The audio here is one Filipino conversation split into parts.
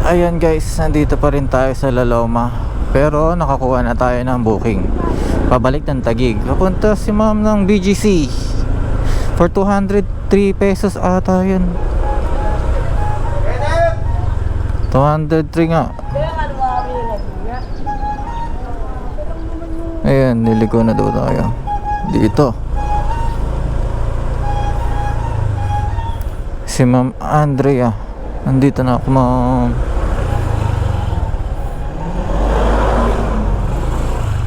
Ayan guys, nandito pa rin tayo sa La Loma. Pero nakakuha na tayo ng booking. Pabalik ng Taguig. Papunta si ma'am ng BGC. For 203 pesos ata yun. 203 nga. Ayan, niligo na daw tayo. Dito. Si Ma'am Andrea. Nandito na ako, ma'am.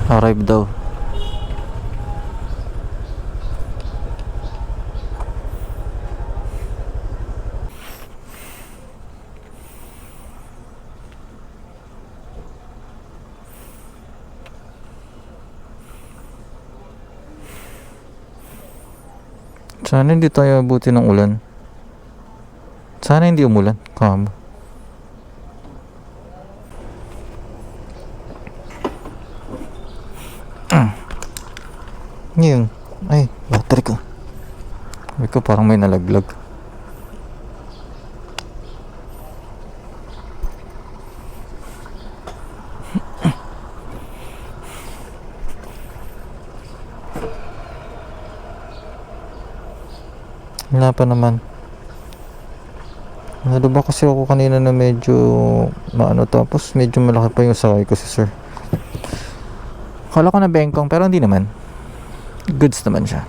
Arrive daw. Sana hindi tayo abuti ng ulan. Sana hindi umulan. Kamo. Yung ay, battery ko. Sabi ko parang may nalaglag. Wala pa naman. Ano ba kasi ako kanina na medyo maano, tapos medyo malaki pa yung sakay ko si sir. Kala ko na bengkong pero hindi naman. Goods naman siya.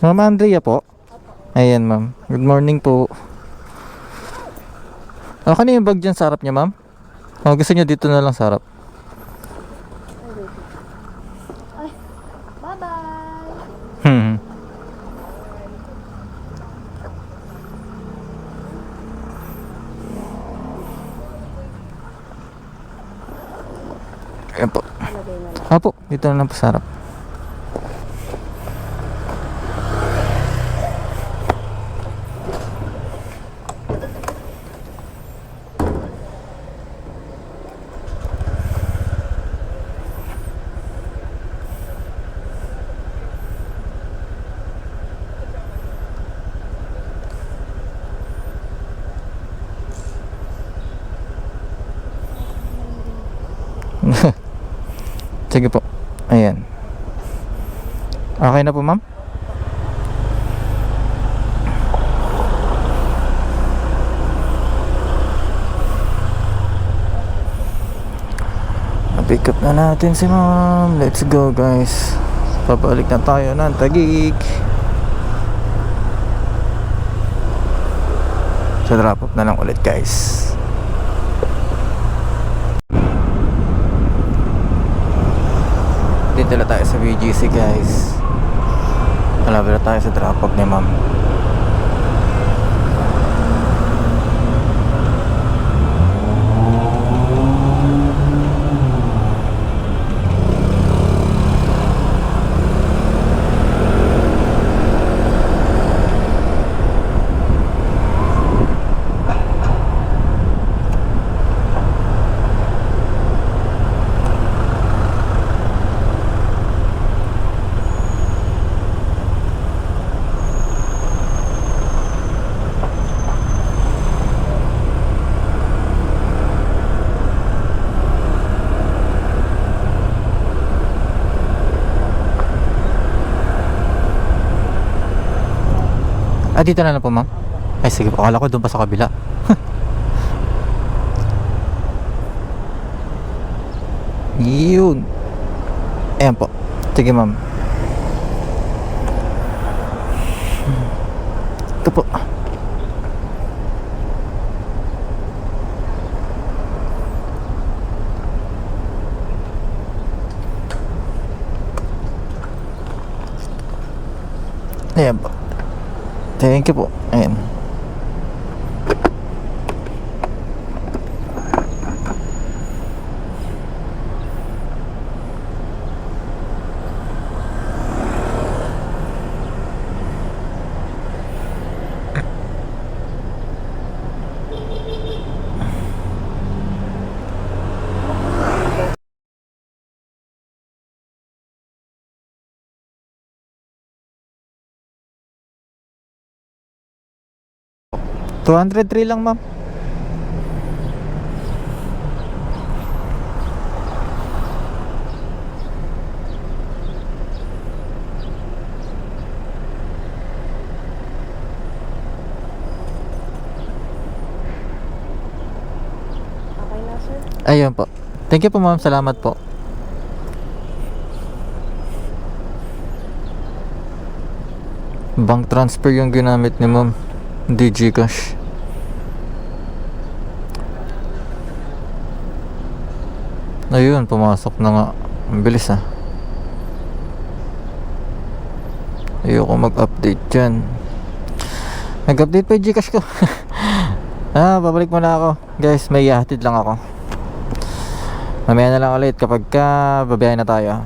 Ma'am Andrea po. Ayan ma'am. Good morning po. Kanina yung bag dyan sa harap niya ma'am? Gusto niyo dito na lang sa harap? Ay, bye-bye! Ayan po. Apo, dito na lang po sa harap. Sige po. Ayan. Okay na po ma'am? Pick up na natin si ma'am. Let's go guys. Pabalik na tayo ng Taguig. So drop off na lang ulit guys. Dito na tayo sa BGC guys. Malapit na tayo sa drop off ni ma'am. Dito na lang po ma'am. Ay sige po, akala ko doon pa sa kabila. Yun. Ayan po. Sige ma'am. Ito po. Ayan po. Thank you po. Ayan. 203 lang, ma'am. Okay na, sir. Ayun po. Thank you po, ma'am. Salamat po. Bank transfer yung ginamit ni ma'am, hindi GCash. Ayun, pumasok na nga. Ang bilis ah. Ayoko mag-update dyan. Nag-update pa yung GCash ko. Babalik muna ako. Guys, may ihatid lang ako. Mamaya na lang ulit kapag babiyahe na tayo.